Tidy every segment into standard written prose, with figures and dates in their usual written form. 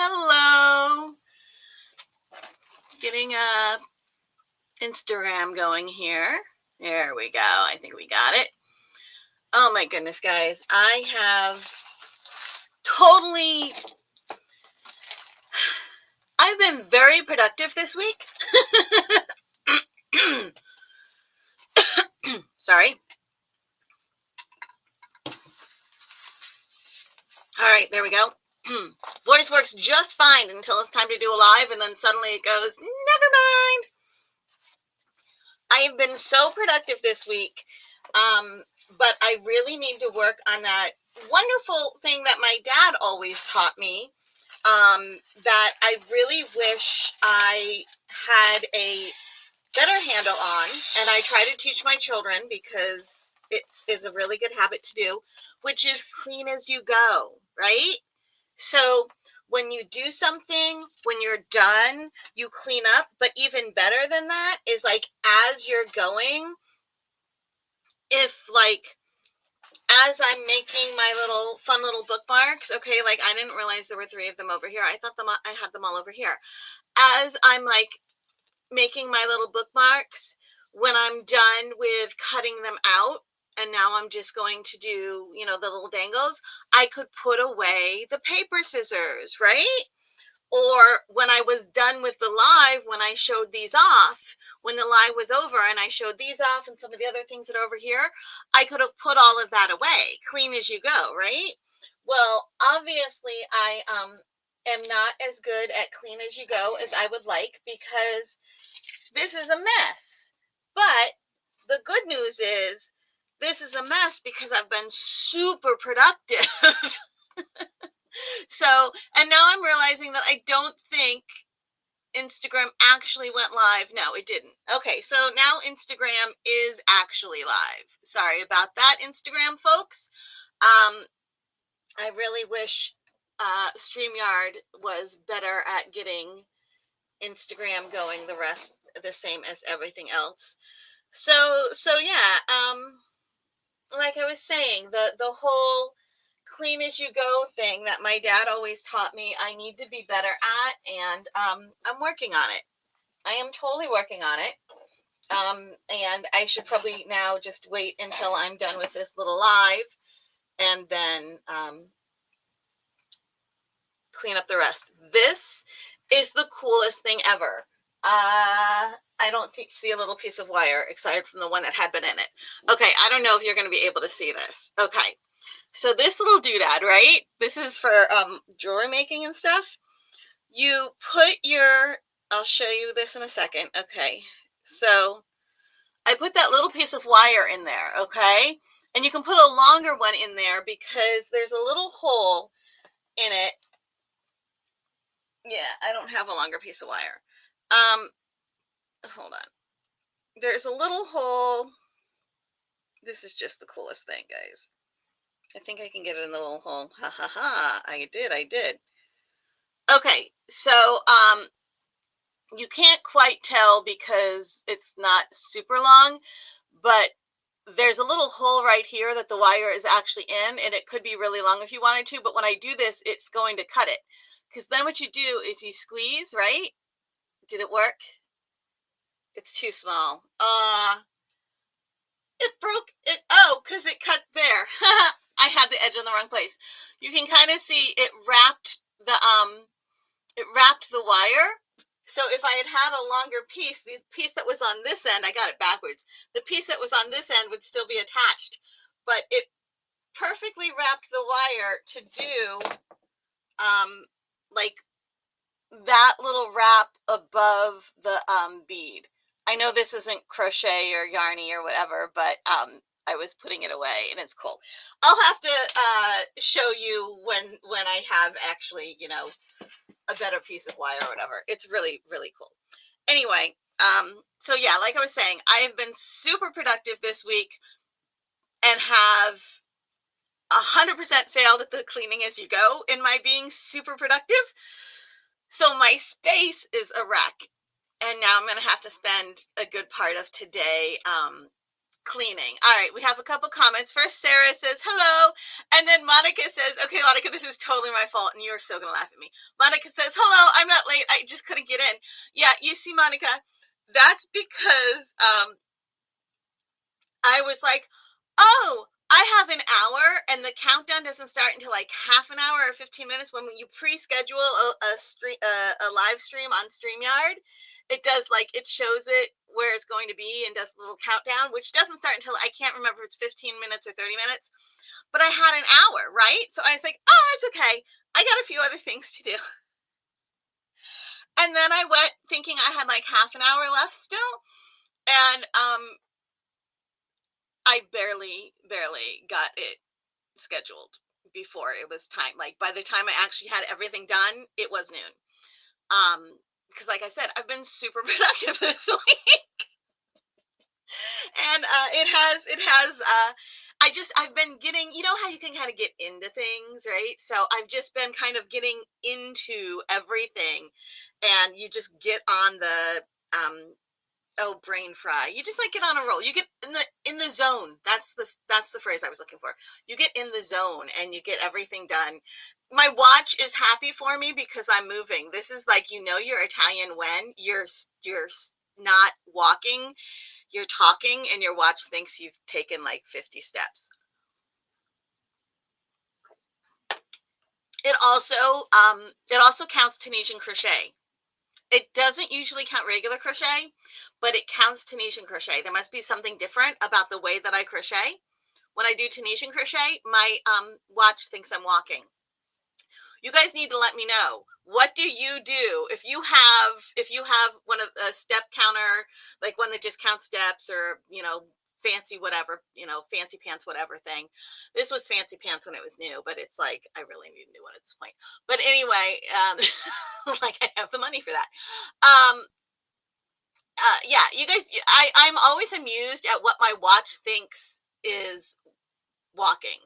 Hello. Getting a Instagram going here. There we go. I think we got it. Oh my goodness, guys. I have totally I've been very productive this week. Sorry. All right, there we go. Voice works just fine until it's time to do a live, and then suddenly it goes, never mind. I have been so productive this week, but I really need to work on that wonderful thing that my dad always taught me, that I really wish I had a better handle on, and I try to teach my children because it is a really good habit to do, which is clean as you go, right? So when you do something, when you're done, you clean up. But even better than that is like as you're going, if like as I'm making my little fun little bookmarks, okay, like I didn't realize there were 3 of them over here. I thought I had them all over here. As I'm like making my little bookmarks, when I'm done with cutting them out, and now I'm just going to do, the little dangles, I could put away the paper scissors, right? Or when I was done with the live, when I showed these off, when the live was over and I showed these off and some of the other things that are over here, I could have put all of that away, clean as you go, right? Well, obviously I am not as good at clean as you go as I would like, because this is a mess. But the good news is this is a mess because I've been super productive. So, and now I'm realizing that I don't think Instagram actually went live. No, it didn't. Okay, so now Instagram is actually live. Sorry about that, Instagram folks. I really wish StreamYard was better at getting Instagram going the same as everything else. So yeah, like I was saying, the whole clean as you go thing that my dad always taught me, I need to be better at, and I'm working on it. I am totally working on it. And I should probably now just wait until I'm done with this little live, and then clean up the rest. This is the coolest thing ever. I don't see a little piece of wire aside from the one that had been in it. Okay, I don't know if you're going to be able to see this. Okay, so this little doodad, right? This is for jewelry making and stuff. You put I'll show you this in a second. Okay, so I put that little piece of wire in there, okay? And you can put a longer one in there because there's a little hole in it. Yeah, I don't have a longer piece of wire. Hold on. There's a little hole. This is just the coolest thing, guys. I think I can get it in the little hole. Ha ha ha. I did. Okay, so you can't quite tell because it's not super long, but there's a little hole right here that the wire is actually in, and it could be really long if you wanted to, but when I do this, it's going to cut it. Because then what you do is you squeeze, right? Did it work? It's too small. It broke it. Oh, because it cut there. I had the edge in the wrong place. You can kind of see it wrapped the wire. So if I had had a longer piece, the piece that was on this end, I got it backwards. The piece that was on this end would still be attached, but it perfectly wrapped the wire to do like that little wrap above the bead. I know this isn't crochet or yarny or whatever, but I was putting it away, and it's cool. I'll have to show you when I have actually, a better piece of wire or whatever. It's really, really cool. Anyway, so yeah, like I was saying, I have been super productive this week and have 100% failed at the cleaning as you go in my being super productive. So my space is a wreck. And now I'm going to have to spend a good part of today cleaning. All right, we have a couple comments. First, Sarah says, hello. And then Monica says, okay, Monica, this is totally my fault, and you're still going to laugh at me. Monica says, hello, I'm not late. I just couldn't get in. Yeah, you see, Monica, that's because I was like, oh, I have an hour, and the countdown doesn't start until like half an hour or 15 minutes. When you pre-schedule a live stream on StreamYard, it does like, it shows it where it's going to be and does a little countdown, which doesn't start until, I can't remember if it's 15 minutes or 30 minutes, but I had an hour, right? So I was like, oh, that's okay. I got a few other things to do. And then I went thinking I had like half an hour left still. And I barely got it scheduled before it was time. Like by the time I actually had everything done, it was noon. Because like I said, I've been super productive this week. And I've been getting, you know how you can kind of get into things, right? So I've just been kind of getting into everything, and you just get on the brain fry. You just like get on a roll. You get in the zone. That's the phrase I was looking for. You get in the zone and you get everything done. My watch is happy for me because I'm moving. This is like, you know, you're Italian when you're not walking, you're talking, and your watch thinks you've taken like 50 steps. It also counts Tunisian crochet. It doesn't usually count regular crochet, but it counts Tunisian crochet. There must be something different about the way that I crochet. When I do Tunisian crochet, my watch thinks I'm walking. You guys need to let me know. What do you do if you have one of a step counter, like one that just counts steps, or, you know, fancy whatever, you know, fancy pants, whatever thing. This was fancy pants when it was new, but it's like, I really need a new one at this point. But anyway, like I have the money for that. Yeah, you guys, I'm always amused at what my watch thinks is walking,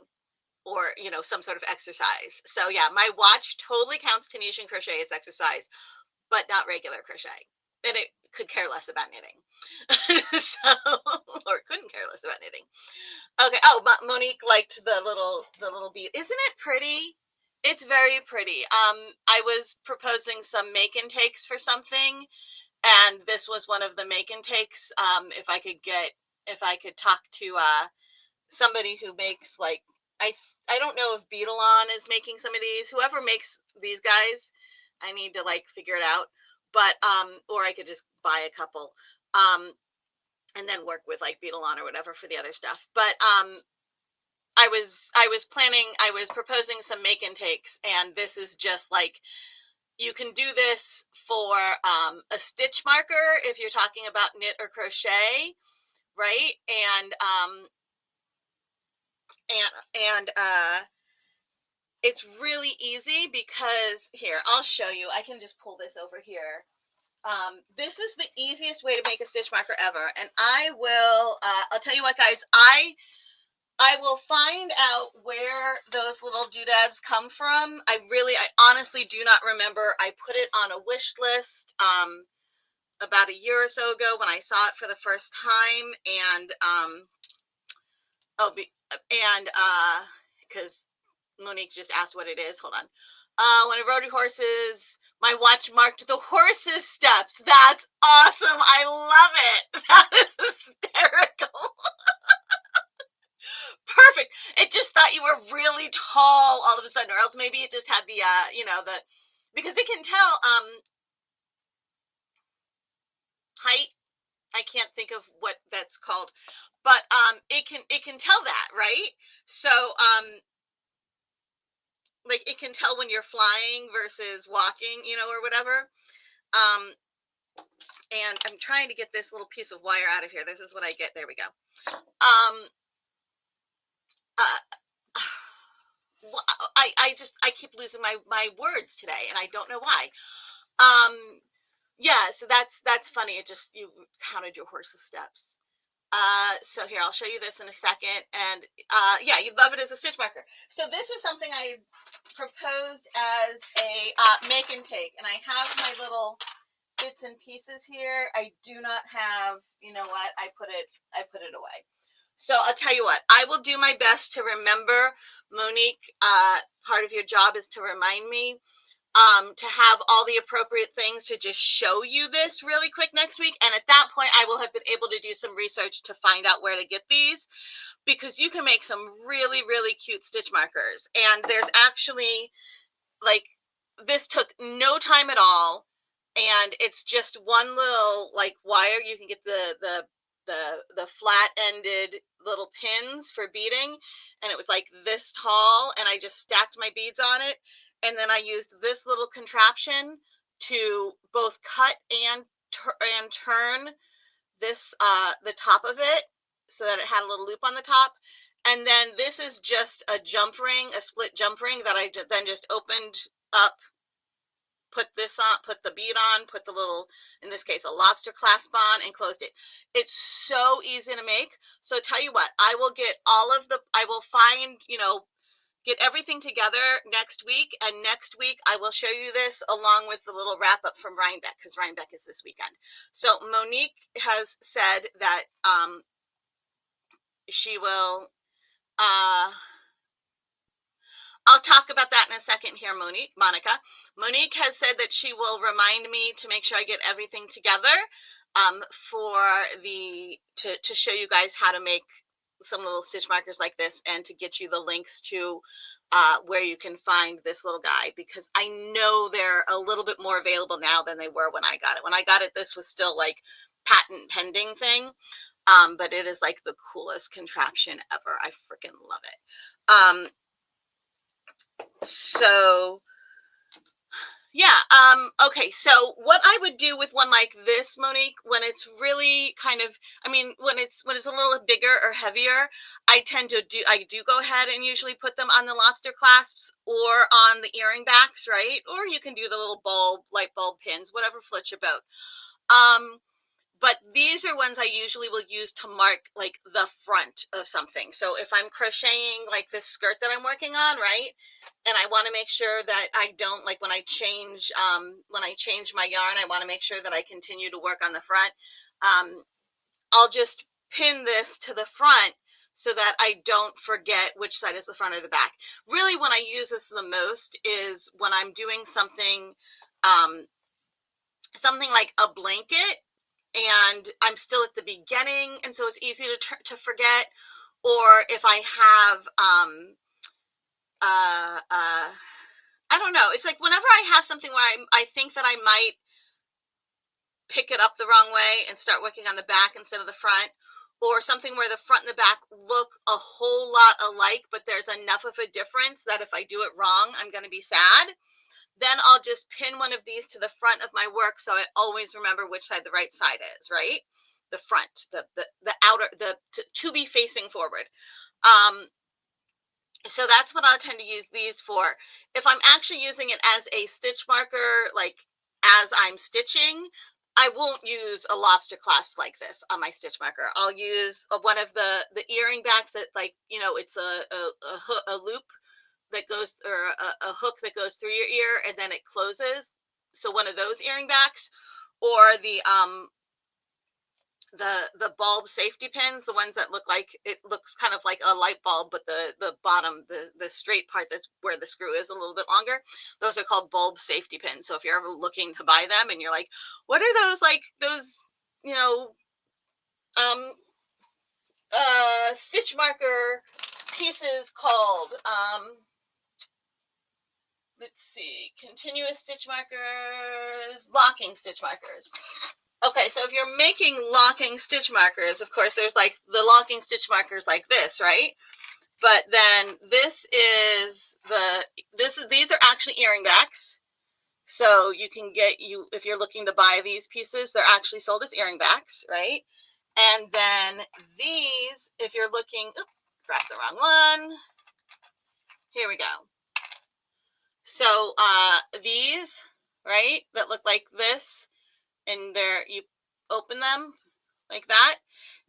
or, you know, some sort of exercise. So yeah, my watch totally counts Tunisian crochet as exercise, but not regular crochet. And it could care less about knitting. So, or couldn't care less about knitting. Okay. Oh, Monique liked the little bead. Isn't it pretty? It's very pretty. I was proposing some make and takes for something, and this was one of the make and takes. If I could talk to somebody who makes, like, I don't know if Beetlon is making some of these. Whoever makes these guys, I need to like figure it out. But or I could just buy a couple, and then work with like Beetlon or whatever for the other stuff. But I was proposing some make and takes, and this is just like, you can do this for a stitch marker if you're talking about knit or crochet, right? And it's really easy because, here, I'll show you. I can just pull this over here. This is the easiest way to make a stitch marker ever. And I'll tell you what, guys, I will find out where those little doodads come from. I honestly do not remember. I put it on a wish list about a year or so ago when I saw it for the first time, and because Monique just asked what it is. Hold on. When I rode horses, my watch marked the horses' steps. That's awesome. I love it. That is hysterical. Perfect. It just thought you were really tall all of a sudden, or else maybe it just had the, because it can tell height. I can't think of what that's called, but it can tell that, right? So like, it can tell when you're flying versus walking, you know, or whatever. And I'm trying to get this little piece of wire out of here. This is what I get. There we go. I keep losing my words today, and I don't know why. Yeah, so that's funny. It just, you counted your horse's steps. So here, I'll show you this in a second. And yeah, you'd love it as a stitch marker. So this was something I proposed as a make and take, and I have my little bits and pieces here. I do not have, you know what, I put it away. So I'll tell you what, I will do my best to remember, Monique, part of your job is to remind me to have all the appropriate things to just show you this really quick next week. And at that point, I will have been able to do some research to find out where to get these, because you can make some really, really cute stitch markers. And there's actually, like, this took no time at all. And it's just one little, like, wire. You can get the flat-ended little pins for beading, and it was like this tall, and I just stacked my beads on it, and then I used this little contraption to both cut and turn this the top of it so that it had a little loop on the top. And then this is just a jump ring, a split jump ring that I then just opened up, put this on, put the bead on, put the little, in this case, a lobster clasp on, and closed it. It's so easy to make. So tell you what, I will get I will find, get everything together next week. And next week, I will show you this along with the little wrap up from Rhinebeck, because Rhinebeck is this weekend. So Monique has said that she will, I'll talk about that in a second here, Monica. Monique has said that she will remind me to make sure I get everything together to show you guys how to make some little stitch markers like this, and to get you the links to where you can find this little guy, because I know they're a little bit more available now than they were when I got it. When I got it, this was still like patent pending thing, but it is like the coolest contraption ever. I freaking love it. So yeah, okay, so what I would do with one like this, Monique, when it's really kind of, when it's a little bigger or heavier, I do go ahead and usually put them on the lobster clasps or on the earring backs, right? Or you can do the little light bulb pins, whatever floats your boat. But these are ones I usually will use to mark like the front of something. So if I'm crocheting like this skirt that I'm working on, right? And I want to make sure that I don't, like when I change my yarn, I want to make sure that I continue to work on the front. I'll just pin this to the front so that I don't forget which side is the front or the back. Really, when I use this the most is when I'm doing something like a blanket, and I'm still at the beginning, and so it's easy to forget. Or if I have, I don't know, it's like whenever I have something where I think that I might pick it up the wrong way and start working on the back instead of the front, or something where the front and the back look a whole lot alike, but there's enough of a difference that if I do it wrong, I'm going to be sad. Then I'll just pin one of these to the front of my work, so I always remember which side the right side is, right? The front, the outer, to be facing forward. So that's what I'll tend to use these for. If I'm actually using it as a stitch marker, like as I'm stitching, I won't use a lobster clasp like this on my stitch marker. I'll use one of the earring backs that, like, it's a loop that goes, or a hook that goes through your ear and then it closes. So one of those earring backs, or the bulb safety pins, the ones that look like, it looks kind of like a light bulb, but the bottom, the straight part, that's where the screw is a little bit longer. Those are called bulb safety pins. So if you're ever looking to buy them and you're like, what are those, like those, stitch marker pieces called? Let's see, continuous stitch markers, locking stitch markers. Okay, so if you're making locking stitch markers, of course, there's like the locking stitch markers like this, right? But then these are actually earring backs. So you can if you're looking to buy these pieces, they're actually sold as earring backs, right? And then these, if you're looking, grabbed the wrong one. Here we go. So these, right, that look like this, and you open them like that.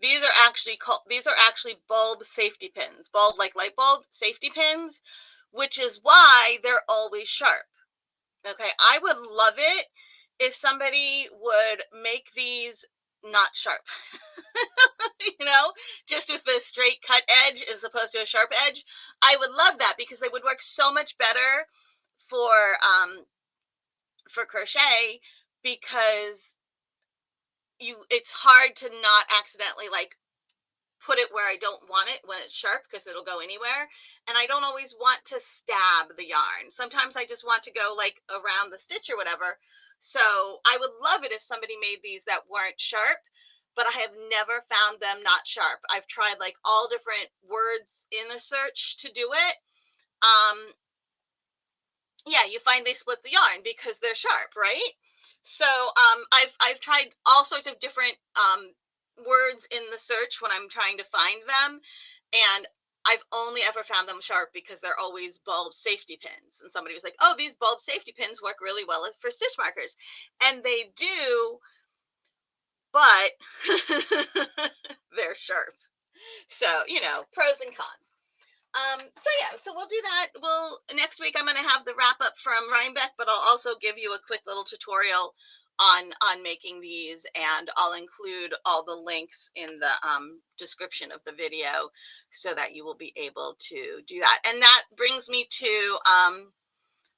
These are actually bulb safety pins, like light bulb safety pins, which is why they're always sharp. Okay, I would love it if somebody would make these not sharp. You know, just with the straight cut edge as opposed to a sharp edge. I would love that because they would work so much better for crochet, because it's hard to not accidentally like put it where I don't want it when it's sharp, because it'll go anywhere. And I don't always want to stab the yarn. Sometimes I just want to go like around the stitch or whatever. So I would love it if somebody made these that weren't sharp, but I have never found them not sharp. I've tried like all different words in the search to do it. Yeah, you find they split the yarn because they're sharp, right? So I've tried all sorts of different words in the search when I'm trying to find them, and I've only ever found them sharp because they're always bulb safety pins. And somebody was like, oh, these bulb safety pins work really well for stitch markers. And they do, but they're sharp. So, you know, pros and cons. So yeah, so we'll do that. Next week I'm going to have the wrap up from Rhinebeck, but I'll also give you a quick little tutorial on making these, and I'll include all the links in the description of the video so that you will be able to do that. And that brings me to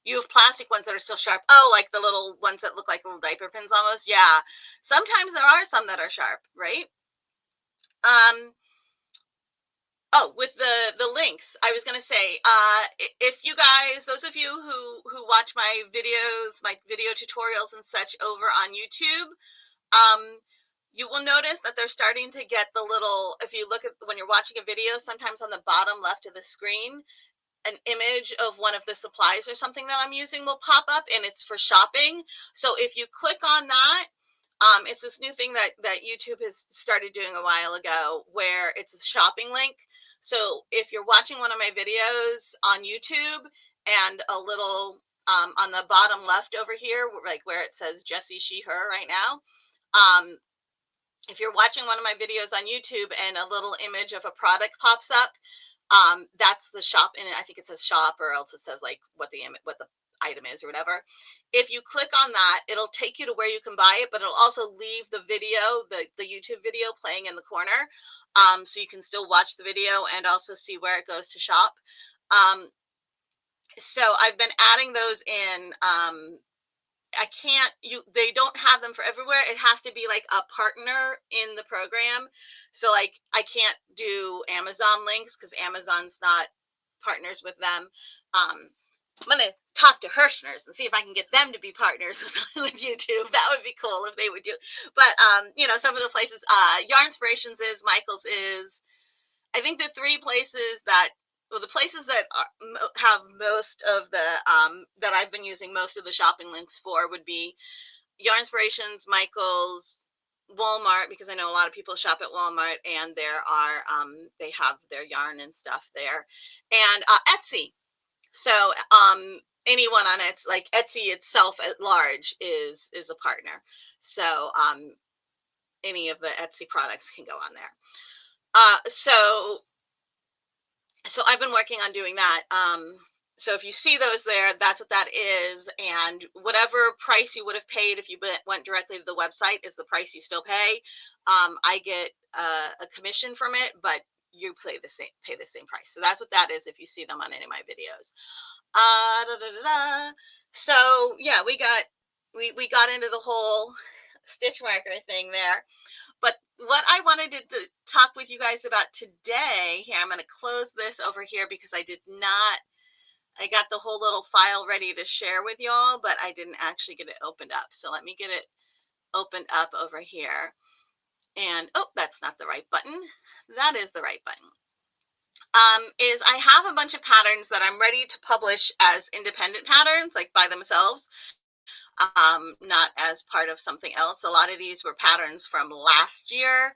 you have plastic ones that are still sharp. Oh, like the little ones that look like little diaper pins almost. Yeah, sometimes there are some that are sharp, right? Oh, with the links, I was going to say, if you guys, those of you who watch my videos, my video tutorials and such over on YouTube, you will notice that they're starting to get the little, if you look at, when you're watching a video, sometimes on the bottom left of the screen, an image of one of the supplies or something that I'm using will pop up, and it's for shopping. So if you click on that, it's this new thing that YouTube has started doing a while ago, where it's a shopping link. So if you're watching one of my videos on YouTube, and a little on the bottom left over here, like where it says Jessie, she, her right now, if you're watching one of my videos on YouTube and a little image of a product pops up, that's the shop, and I think it says shop, or else it says like what the item is or whatever. If you click on that, it'll take you to where you can buy it, but it'll also leave the video, the YouTube video playing in the corner, so you can still watch the video and also see where it goes to shop. So I've been adding those in. They don't have them for everywhere. It has to be like a partner in the program. So like I can't do Amazon links because Amazon's not partners with them. I'm going to talk to Hirschner's and see if I can get them to be partners with YouTube. That would be cool if they would do. But, you know, some of the places, Yarnspirations is, Michael's is, I think the three places that, well, the places that have most of the, that I've been using most of the shopping links for would be Yarnspirations, Michael's, Walmart, because I know a lot of people shop at Walmart, and there are, they have their yarn and stuff there, and Etsy. So anyone on Etsy, like Etsy itself at large is a partner. So any of the Etsy products can go on there. So I've been working on doing that. So if you see those there, that's what that is. And whatever price you would have paid if you went directly to the website is the price you still pay. I get a commission from it, but you pay the same price. So that's what that is if you see them on any of my videos. So yeah, we got into the whole stitch marker thing there. But what I wanted to talk with you guys about today, here, I'm going to close this over here because I got the whole little file ready to share with y'all, but I didn't actually get it opened up. So let me get it opened up over here. And, oh, that's not the right button. That is the right button. Is I have a bunch of patterns that I'm ready to publish as independent patterns, like by themselves. Not as part of something else. A lot of these were patterns from last year,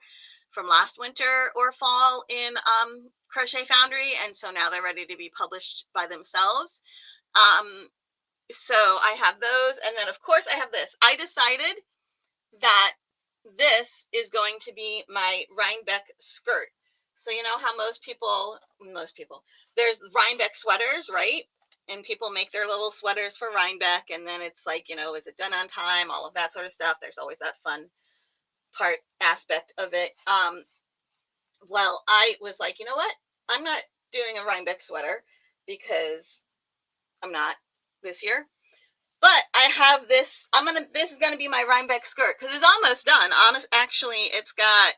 from last winter or fall in Crochet Foundry, and so now they're ready to be published by themselves. So I have those, and then of course I have this. I decided that this is going to be my Rhinebeck skirt. So you know how most people, there's Rhinebeck sweaters, right? And people make their little sweaters for Rhinebeck, and then it's like, you know, is it done on time? All of that sort of stuff. There's always that fun part aspect of it. Well, I was like, you know what? I'm not doing a Rhinebeck sweater because I'm not this year. But I have this. This is gonna be my Rhinebeck skirt because it's almost done. Actually, it's got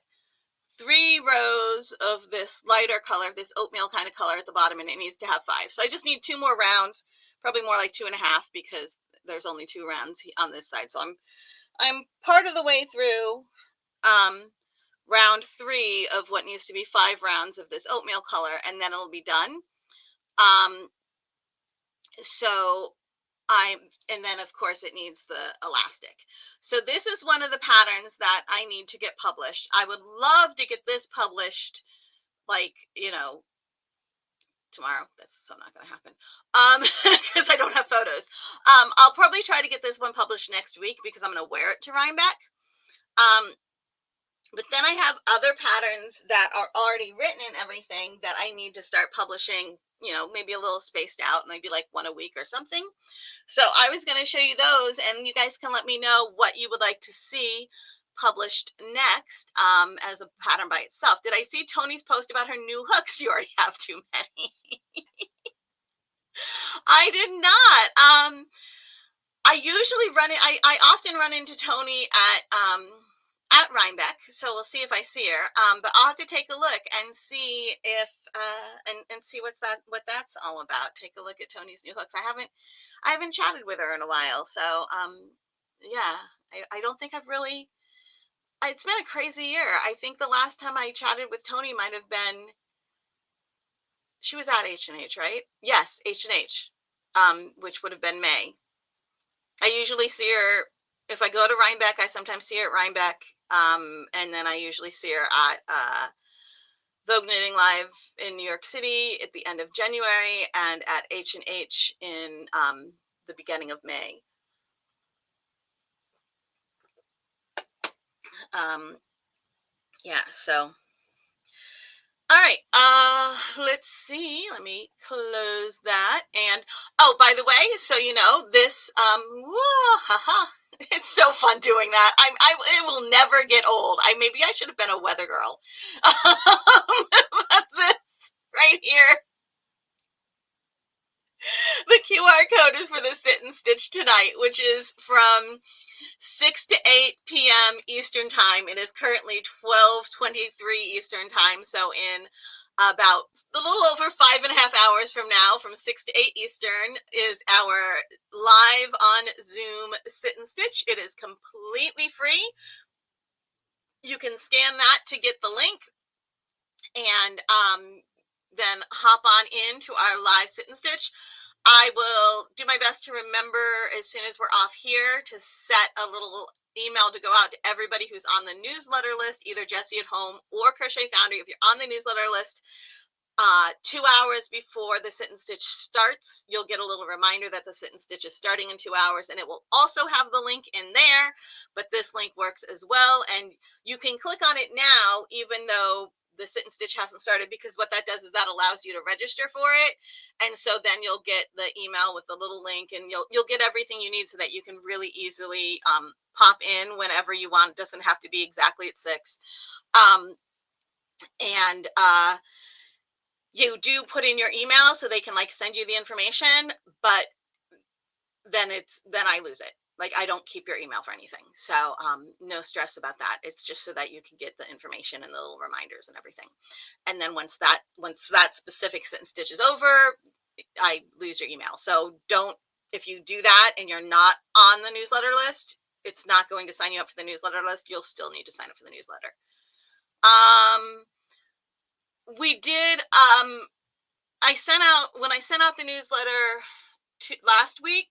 3 rows of this lighter color, this oatmeal kind of color at the bottom, and it needs to have 5. So I just need 2 more rounds, probably more like 2.5 because there's only 2 rounds on this side. So I'm part of the way through round 3 of what needs to be 5 rounds of this oatmeal color, and then it'll be done. So and then of course it needs the elastic. So this is one of the patterns that I need to get published. I would love to get this published, like, tomorrow. That's so not going to happen because I don't have photos. I'll probably try to get this one published next week because I'm going to wear it to Rhinebeck. But then I have other patterns that are already written and everything that I need to start publishing, maybe a little spaced out, maybe like 1 a week or something. So I was going to show you those, and you guys can let me know what you would like to see published next as a pattern by itself. Did I see Tony's post about her new hooks? You already have too many. I did not. I usually I often run into Tony at Rhinebeck, so we'll see if I see her. But I'll have to take a look and see if and see what that's all about. Take a look at Tony's new hooks. I haven't chatted with her in a while, so yeah, I don't think I've really. It's been a crazy year. I think the last time I chatted with Tony might have been. She was at H&H, right? Yes, H&H, which would have been May. I usually see her if I go to Rhinebeck. I sometimes see her at Rhinebeck, and then I usually see her at Vogue Knitting Live in New York City at the end of January, and at H&H in the beginning of May. Yeah, so. All right, let's see. Let me close that. And, oh, by the way, so this, whoa, haha, it's so fun doing that. It will never get old. Maybe I should have been a weather girl. This right here. The QR code is for the Sit and Stitch tonight, which is from 6 to 8 p.m. Eastern Time. It is currently 12:23 Eastern Time, so in about a little over 5.5 hours from now, from 6 to 8 Eastern, is our live on Zoom Sit and Stitch. It is completely free. You can scan that to get the link, and then hop on into our live Sit and Stitch. I will do my best to remember as soon as we're off here to set a little email to go out to everybody who's on the newsletter list, either Jessie at Home or Crochet Foundry. If you're on the newsletter list, 2 hours before the Sit and Stitch starts, you'll get a little reminder that the Sit and Stitch is starting in 2 hours, and it will also have the link in there, but this link works as well, and you can click on it now, even though the Sit and Stitch hasn't started, because what that does is that allows you to register for it, and so then you'll get the email with the little link, and you'll get everything you need so that you can really easily pop in whenever you want. It doesn't have to be exactly at 6. And you do put in your email so they can send you the information, but then I lose it. I don't keep your email for anything. So no stress about that. It's just so that you can get the information and the little reminders and everything. And then once that specific Sit and Stitch is over, I lose your email. So if you do that and you're not on the newsletter list, it's not going to sign you up for the newsletter list. You'll still need to sign up for the newsletter. We did, when I sent out the newsletter last week,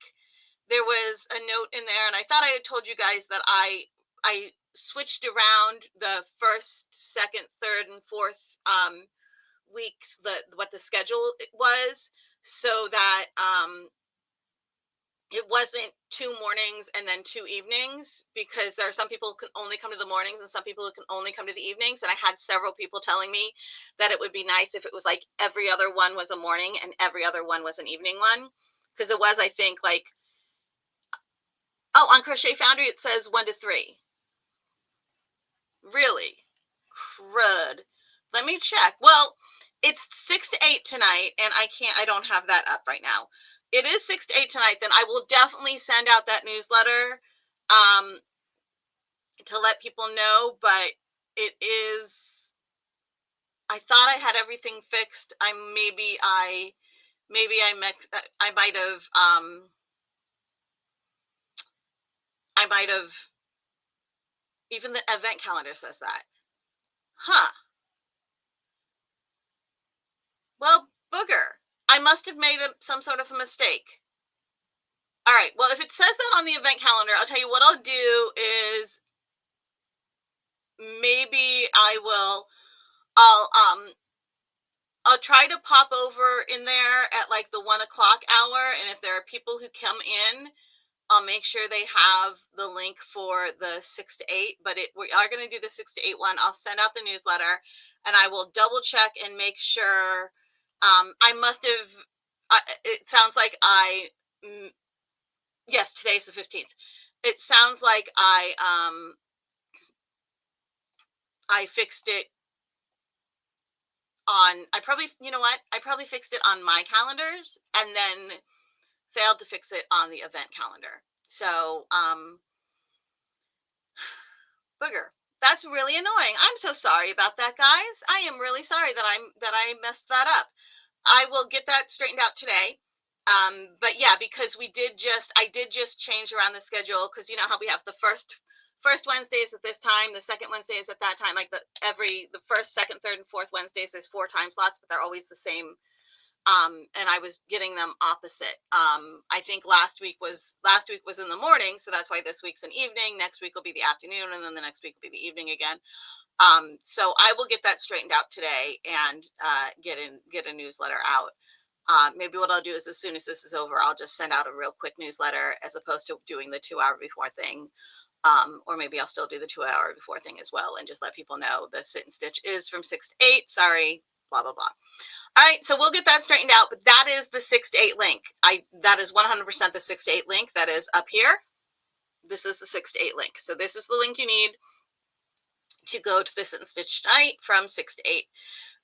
there was a note in there, and I thought I had told you guys that I switched around the first, second, third, and fourth weeks, what the schedule was, so that it wasn't 2 mornings and then 2 evenings, because there are some people who can only come to the mornings and some people who can only come to the evenings. And I had several people telling me that it would be nice if it was every other one was a morning and every other one was an evening one, because it was, I think, on Crochet Foundry, it says 1 to 3. Really? Crud. Let me check. Well, it's 6 to 8 tonight, and I don't have that up right now. It is 6 to 8 tonight, then I will definitely send out that newsletter to let people know, but it is, I thought I had everything fixed. Maybe I might have, even the event calendar says that. Huh. Well, booger. I must have made some sort of a mistake. All right. Well, if it says that on the event calendar, I'll tell you what I'll do is maybe I'll try to pop over in there at like the 1 o'clock hour. And if there are people who come in, I'll make sure they have the link for the 6 to 8, but we are going to do the 6 to 8 one. I'll send out the newsletter, and I will double check and make sure. I must have, it sounds like yes, today's the 15th. It sounds like I fixed it on, you know what? I probably fixed it on my calendars and then failed to fix it on the event calendar. So, booger. That's really annoying. I'm so sorry about that, guys. I am really sorry that I messed that up. I will get that straightened out today. But yeah, because I did just change around the schedule, because you know how we have the first Wednesdays at this time, the second Wednesday is at that time, like the first, second, third, and fourth Wednesdays, there's 4 time slots, but they're always the same. And I was getting them opposite. I think last week was in the morning, so that's why this week's an evening. Next week will be the afternoon, and then the next week will be the evening again. So I will get that straightened out today and get a newsletter out. Maybe what I'll do is, as soon as this is over, I'll just send out a real quick newsletter as opposed to doing the 2 hour before thing. Or maybe I'll still do the 2 hour before thing as well, and just let people know the sit and stitch is from 6 to 8. Sorry, blah, blah, blah. All right, so we'll get that straightened out, but that is the 6 to 8 link. That is 100% the 6 to 8 link that is up here. This is the 6 to 8 link. So this is the link you need to go to the sit and stitch tonight from 6 to 8,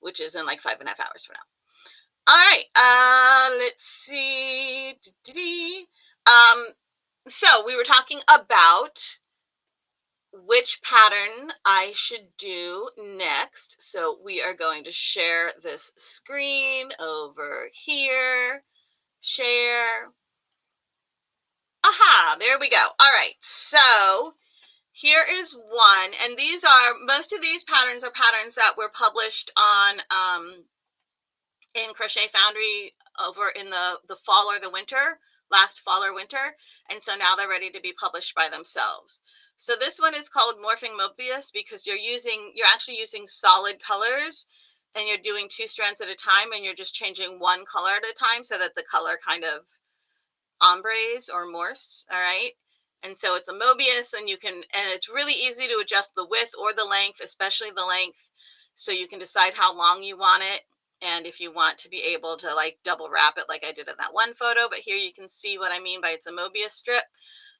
which is in like 5.5 hours from now. All right, let's see. So we were talking about which pattern I should do next. So we are going to share this screen over here. Share. Aha, there we go. All right, so here is one, and most of these patterns are patterns that were published on in Crochet Foundry over in the fall or the winter, last fall or winter, and so now they're ready to be published by themselves. So this one is called Morphing Mobius because you're actually using solid colors, and you're doing 2 strands at a time, and you're just changing 1 color at a time so that the color kind of ombres or morphs. All right. And so it's a Mobius, and it's really easy to adjust the width or the length, especially the length. So you can decide how long you want it. And if you want to be able to like double wrap it like I did in that one photo, but here you can see what I mean by it's a Mobius strip.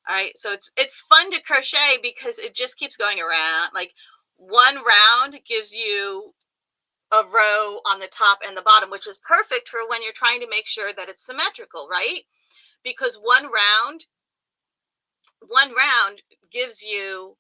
All right, so it's fun to crochet because it just keeps going around. Like 1 round gives you a row on the top and the bottom, which is perfect for when you're trying to make sure that it's symmetrical, right? Because one round gives you,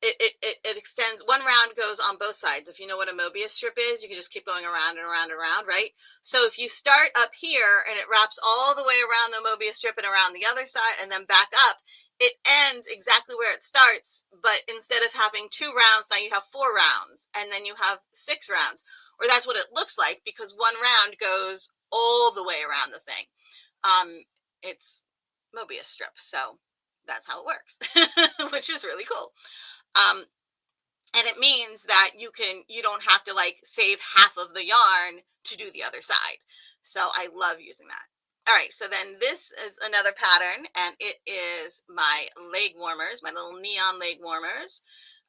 it extends, 1 round goes on both sides. If you know what a Mobius strip is, you can just keep going around and around and around, right? So if you start up here and it wraps all the way around the Mobius strip and around the other side and then back up, it ends exactly where it starts, but instead of having 2 rounds, now you have 4 rounds, and then you have 6 rounds, or that's what it looks like, because 1 round goes all the way around the thing. It's Mobius strip, so that's how it works, which is really cool. And it means that you don't have to like save half of the yarn to do the other side. So I love using that. All right, so then this is another pattern, and it is my leg warmers, my little neon leg warmers.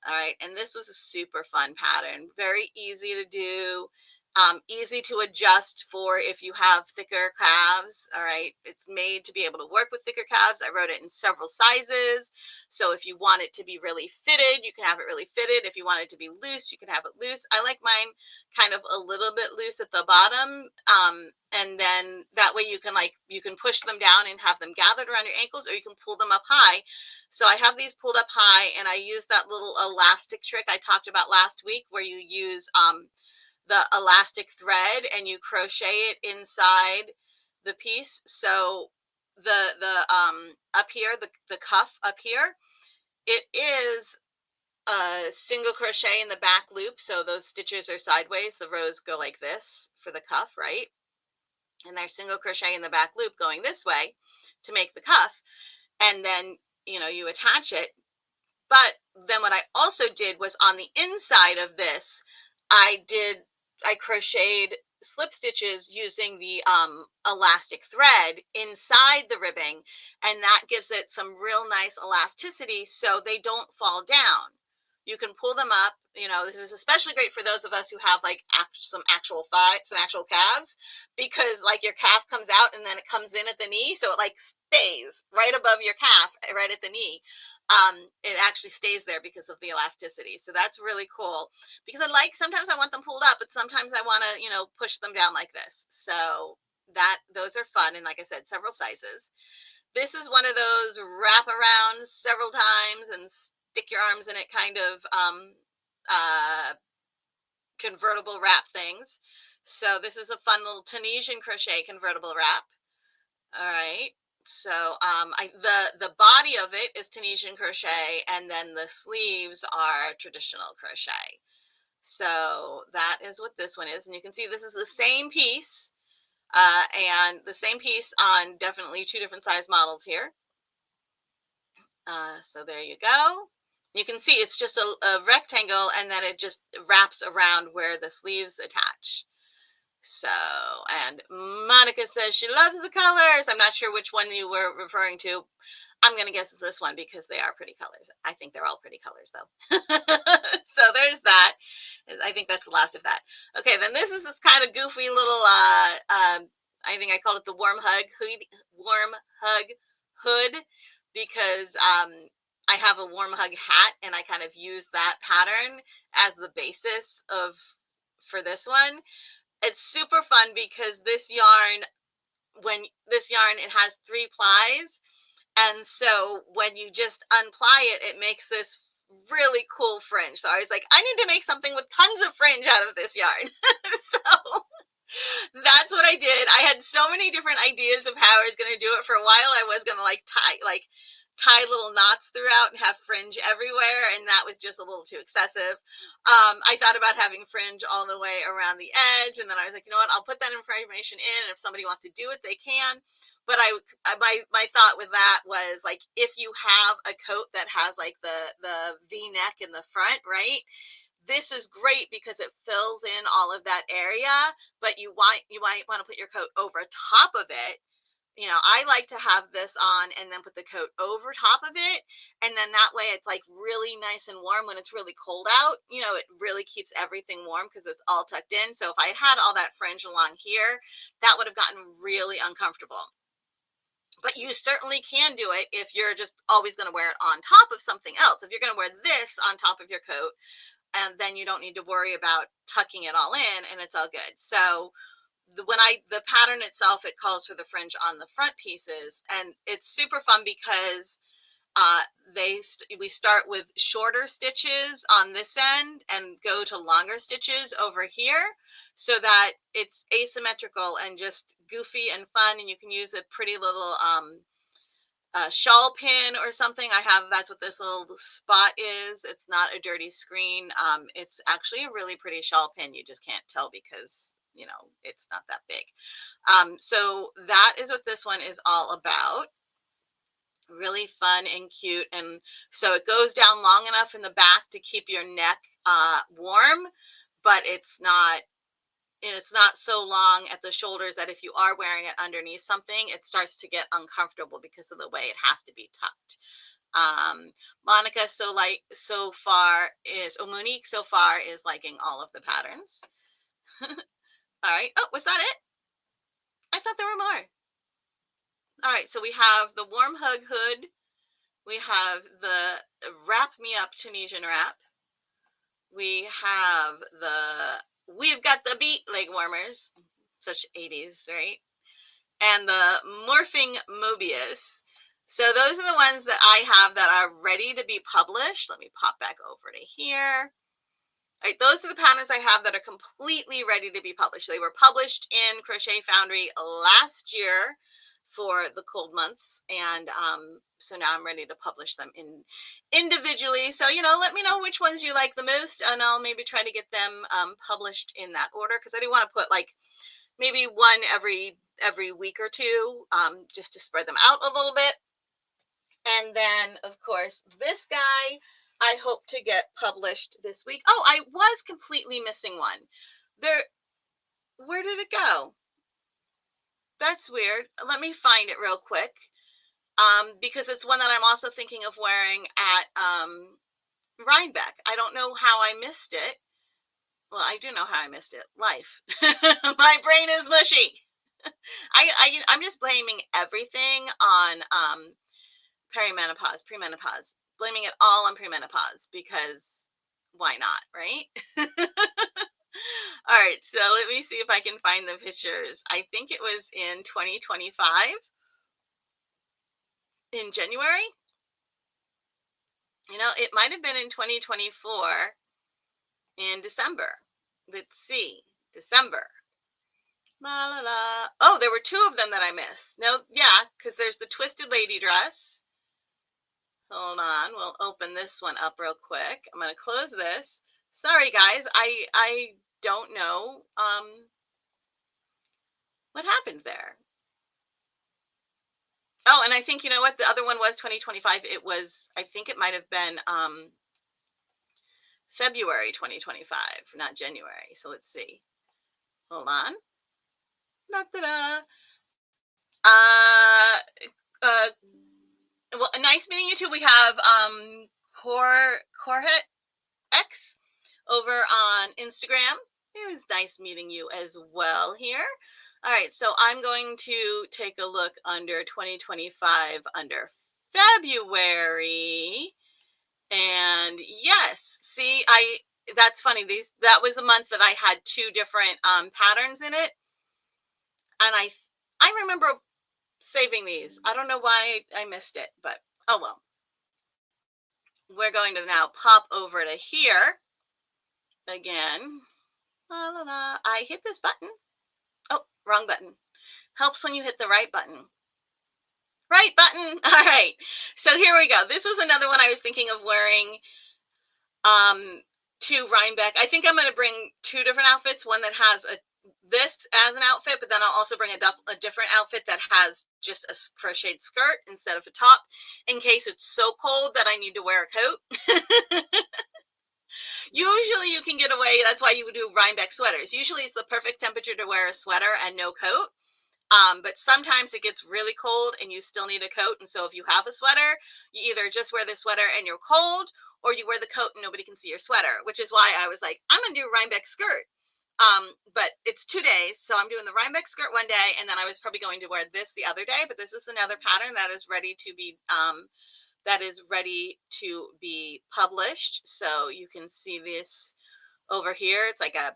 All right, and this was a super fun pattern, very easy to do. Easy to adjust for if you have thicker calves. All right, it's made to be able to work with thicker calves. I wrote it in several sizes, so if you want it to be really fitted, you can have it really fitted. If you want it to be loose, you can have it loose. I like mine kind of a little bit loose at the bottom, and then that way you can push them down and have them gathered around your ankles, or you can pull them up high. So I have these pulled up high, and I use that little elastic trick I talked about last week, where you use the elastic thread and you crochet it inside the piece. So the up here, the cuff up here, it is a single crochet in the back loop. So those stitches are sideways. The rows go like this for the cuff, right? And there's single crochet in the back loop going this way to make the cuff. And then, you attach it. But then what I also did was on the inside of this, I crocheted slip stitches using the elastic thread inside the ribbing, and that gives it some real nice elasticity so they don't fall down. You can pull them up. This is especially great for those of us who have like some actual thighs, some actual calves, because like your calf comes out and then it comes in at the knee, so it like stays right above your calf, right at the knee. It actually stays there because of the elasticity. So that's really cool, because sometimes I want them pulled up, but sometimes I want to, push them down like this. So those are fun. And like I said, several sizes. This is one of those wrap around several times and stick your arms in it kind of convertible wrap things. So this is a fun little Tunisian crochet convertible wrap. All right. So the body of it is Tunisian crochet, and then the sleeves are traditional crochet. So that is what this one is. And you can see this is the same piece, and the same piece on definitely two different size models here. So there you go. You can see it's just a rectangle, and then it just wraps around where the sleeves attach. So, and Monica says she loves the colors. I'm not sure which one you were referring to. I'm going to guess it's this one because they are pretty colors. I think they're all pretty colors though. So there's that. I think that's the last of that. Okay, then this is this kind of goofy little, I think I called it the warm hug hood, because I have a warm hug hat, and I kind of use that pattern as the basis for this one. It's super fun because this yarn, it has 3 plies. And so when you just unply it, it makes this really cool fringe. So I was like, I need to make something with tons of fringe out of this yarn. So that's what I did. I had so many different ideas of how I was going to do it. For a while, I was going to tie little knots throughout and have fringe everywhere, and that was just a little too excessive. I thought about having fringe all the way around the edge, and then I was like, you know what, I'll put that information in, and if somebody wants to do it, they can. But my thought with that was, like, if you have a coat that has like the V-neck in the front, right? This is great because it fills in all of that area, but you might want to put your coat over top of it. I like to have this on and then put the coat over top of it. And then that way it's like really nice and warm when it's really cold out. It really keeps everything warm because it's all tucked in. So if I had all that fringe along here, that would have gotten really uncomfortable. But you certainly can do it if you're just always going to wear it on top of something else. If you're going to wear this on top of your coat, and then you don't need to worry about tucking it all in, and it's all good. So the pattern itself, it calls for the fringe on the front pieces, and it's super fun because we start with shorter stitches on this end and go to longer stitches over here, so that it's asymmetrical and just goofy and fun. And you can use a pretty little shawl pin or something. That's what this little spot is. It's not a dirty screen. It's actually a really pretty shawl pin. You just can't tell because it's not that big. So that is what this one is all about. Really fun and cute. And so it goes down long enough in the back to keep your neck warm, but it's not so long at the shoulders that if you are wearing it underneath something, it starts to get uncomfortable because of the way it has to be tucked. Monica Monique so far is liking all of the patterns. All right. Oh, was that it? I thought there were more. All right. So we have the warm hug hood. We have the wrap me up Tunisian wrap. We've got the beat leg warmers, such 80s, right? And the morphing Mobius. So those are the ones that I have that are ready to be published. Let me pop back over to here. All right, those are the patterns I have that are completely ready to be published. They were published in Crochet Foundry last year for the cold months, and so now I'm ready to publish them individually. So, let me know which ones you like the most, and I'll maybe try to get them published in that order, because I do want to put like maybe one every week or two, just to spread them out a little bit. And then, of course, this guy I hope to get published this week. Oh, I was completely missing one. Where did it go? That's weird. Let me find it real quick. Because it's one that I'm also thinking of wearing at Rhinebeck. I don't know how I missed it. Well, I do know how I missed it. Life. My brain is mushy. I'm just blaming everything on premenopause. Blaming it all on premenopause, because why not, right? All right, so let me see if I can find the pictures. I think it was in 2025, in January. It might have been in 2024, in December. Let's see, December. La la la. Oh, there were two of them that I missed. No, yeah, because there's the twisted lady dress. Hold on, we'll open this one up real quick. I'm going to close this. Sorry, guys, I don't know what happened there. Oh, and I think, you know what, the other one was 2025. I think it might have been February 2025, not January. So let's see. Hold on. Da-da-da. Well, nice meeting you too. We have Corhet X over on Instagram. It was nice meeting you as well here. All right, so I'm going to take a look under 2025 under February. And yes, see, that's funny. That was a month that I had two different patterns in it. And I remember saving these. I don't know why I missed it, but oh well. We're going to now pop over to here again. La, la, la. I hit this button. Oh, wrong button. Helps when you hit the right button. Right button. All right. So here we go. This was another one I was thinking of wearing to Rhinebeck. I think I'm going to bring two different outfits. One that has this as an outfit, but then I'll also bring a different outfit that has just a crocheted skirt instead of a top, in case it's so cold that I need to wear a coat. Usually you can get away. That's why you would do Rhinebeck sweaters. Usually it's the perfect temperature to wear a sweater and no coat. But sometimes it gets really cold and you still need a coat. And so if you have a sweater, you either just wear the sweater and you're cold, or you wear the coat and nobody can see your sweater, which is why I was like, I'm going to do Rhinebeck skirt. But it's 2 days. So I'm doing the Rhinebeck skirt one day, and then I was probably going to wear this the other day. But this is another pattern that is ready to be published. So you can see this over here. It's like a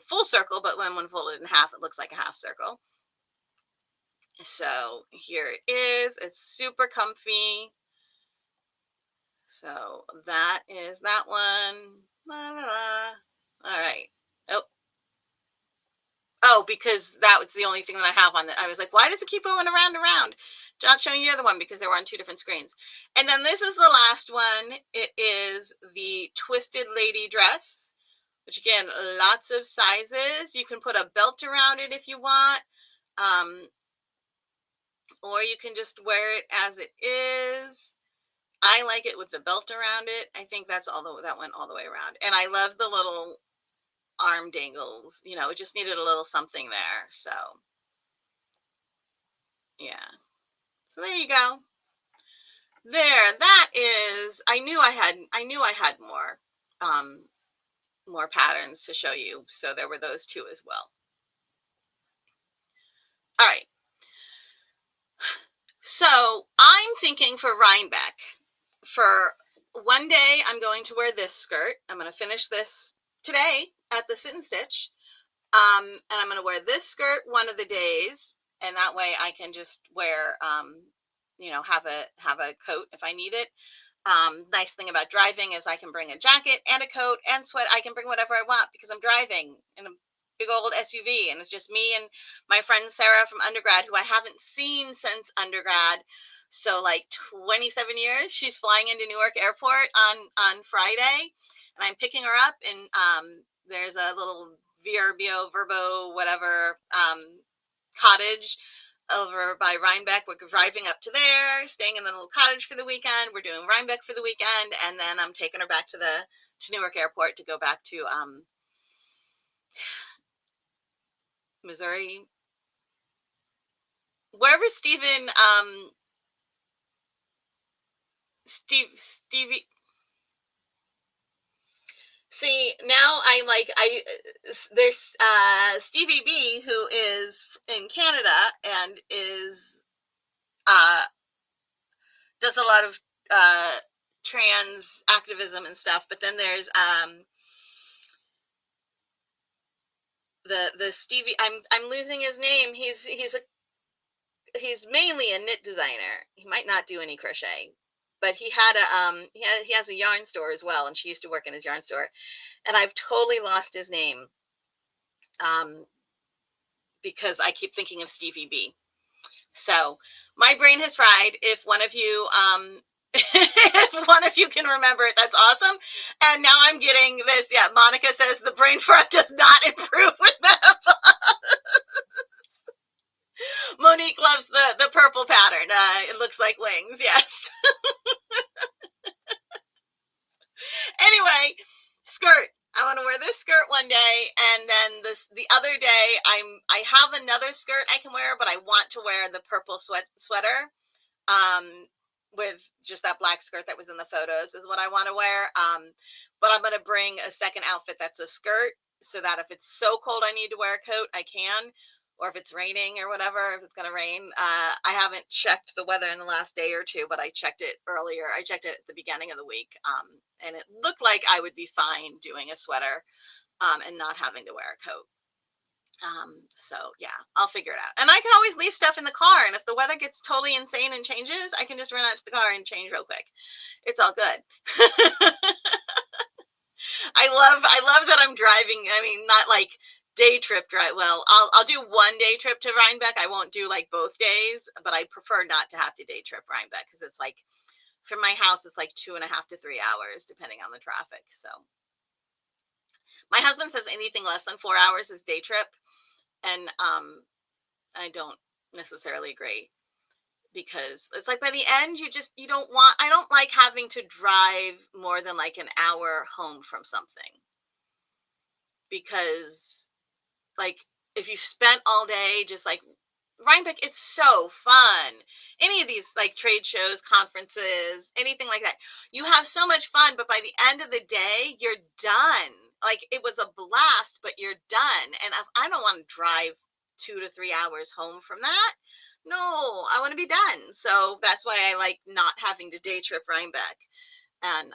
full circle, but when folded in half, it looks like a half circle. So here it is. It's super comfy. So that is that one. La, la, la. All right. Oh, because that was the only thing that I have on it. I was like, why does it keep going around and around? Not showing the other one because they were on two different screens. And then this is the last one. It is the Twisted Lady dress, which again, lots of sizes. You can put a belt around it if you want. Or you can just wear it as it is. I like it with the belt around it. I think that went all the way around. And I love the little arm dangles. It just needed a little something there. So yeah. So there you go. There, that is, I knew I had more patterns to show you. So there were those two as well. All right. So I'm thinking for Rhinebeck, for one day, I'm going to wear this skirt. I'm going to finish this today at the Sit and Stitch. And I'm going to wear this skirt one of the days. And that way I can just wear, have a coat if I need it. Nice thing about driving is I can bring a jacket and a coat and sweat. I can bring whatever I want because I'm driving in a big old SUV, and it's just me and my friend Sarah from undergrad, who I haven't seen since undergrad. So like 27 years. She's flying into Newark Airport on Friday, and I'm picking her up. And there's a little Verbo whatever cottage over by Rhinebeck. We're driving up to there, staying in the little cottage for the weekend. We're doing Rhinebeck for the weekend, and then I'm taking her back to Newark Airport to go back to Missouri, wherever Stevie. See, now there's Stevie B, who is in Canada and is does a lot of trans activism and stuff. But then there's the Stevie. I'm losing his name. He's mainly a knit designer. He might not do any crochet, but he had he has a yarn store as well, and she used to work in his yarn store. And I've totally lost his name because I keep thinking of Stevie B. So my brain has fried. If one of you if one of you can remember it, that's awesome. And now I'm getting this. Yeah, Monica says the brain fart does not improve with menopause. Monique loves the purple pattern. It looks like wings. Yes. Anyway, skirt. I want to wear this skirt one day, and then the other day I have another skirt I can wear, but I want to wear the purple sweater. With just that black skirt that was in the photos is what I want to wear. But I'm going to bring a second outfit that's a skirt, so that if it's so cold I need to wear a coat, I can. Or if it's raining or whatever, if it's going to rain. I haven't checked the weather in the last day or two, but I checked it earlier. I checked it at the beginning of the week, and it looked like I would be fine doing a sweater and not having to wear a coat. So yeah, I'll figure it out. And I can always leave stuff in the car, and if the weather gets totally insane and changes, I can just run out to the car and change real quick. It's all good. I love that I'm driving. I mean, not like day trip drive. Well, I'll do one day trip to Rhinebeck. I won't do like both days, but I prefer not to have to day trip Rhinebeck because it's like, from my house, it's like 2.5 to 3 hours depending on the traffic. So my husband says anything less than 4 hours is day trip. And I don't necessarily agree, because it's like by the end you don't want, I don't like having to drive more than like an hour home from something, because like if you've spent all day just like Rhinebeck, it's so fun. Any of these like trade shows, conferences, anything like that, you have so much fun, but by the end of the day you're done. Like, it was a blast, but you're done. And I don't want to drive 2 to 3 hours home from that. No, I want to be done. So that's why I like not having to day trip Rhinebeck. And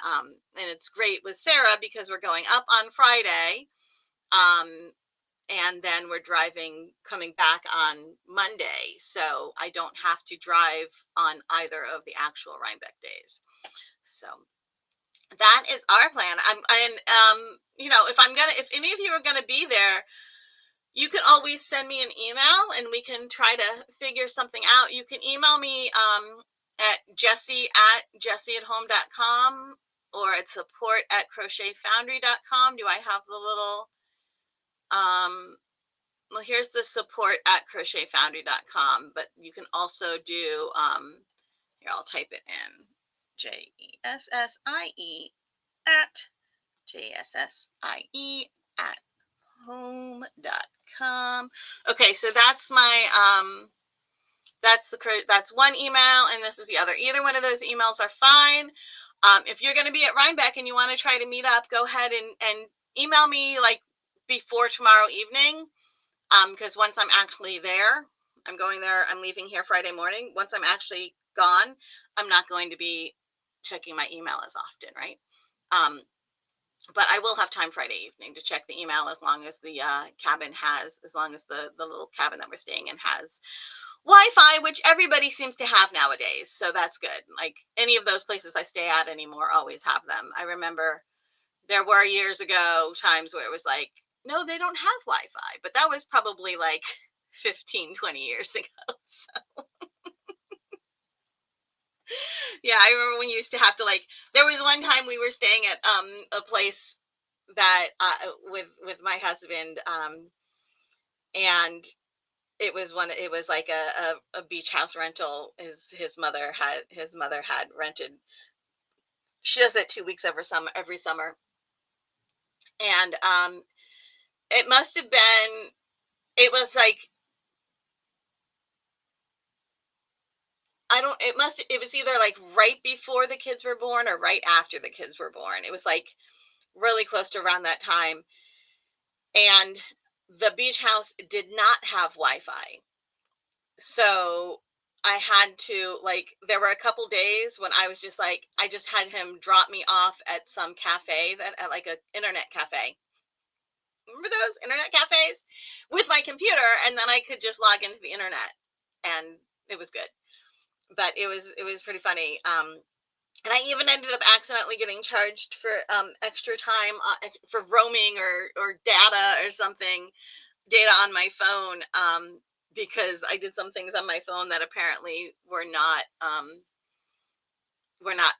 it's great with Sarah because we're going up on Friday. And then we're coming back on Monday. So I don't have to drive on either of the actual Rhinebeck days. So that is our plan. If any of you are gonna be there, you can always send me an email and we can try to figure something out. You can email me at jessie@jessieathome.com or at support@crochetfoundry.com. Do I have the little well, here's the support@crochetfoundry.com, but you can also do here, I'll type it in. JESSIE@home.com. Okay, so that's my that's one email, and this is the other. Either one of those emails are fine. If you're going to be at Rhinebeck and you want to try to meet up, go ahead and email me like before tomorrow evening, because once I'm actually there, I'm going there. I'm leaving here Friday morning. Once I'm actually gone, I'm not going to be checking my email as often, right? But I will have time Friday evening to check the email as long as the cabin has, as long as the little cabin that we're staying in has Wi-Fi, which everybody seems to have nowadays. So that's good. Like any of those places I stay at anymore always have them. I remember there were years ago times where it was like, no, they don't have Wi-Fi, but that was probably like 15, 20 years ago. So yeah, I remember when you used to have to like, there was one time we were staying at a place that with my husband and it was like a beach house rental. His mother had rented. She does it 2 weeks every summer. And it must have been, it was like, it was either like right before the kids were born or right after the kids were born. It was like really close to around that time. And the beach house did not have Wi-Fi. So I had to, like, there were a couple days when I was just like, I just had him drop me off at some cafe, at like an internet cafe. Remember those internet cafes? With my computer, and then I could just log into the internet, and it was good. But it was pretty funny. And I even ended up accidentally getting charged for extra time for roaming or data or something, data on my phone, because I did some things on my phone that apparently were not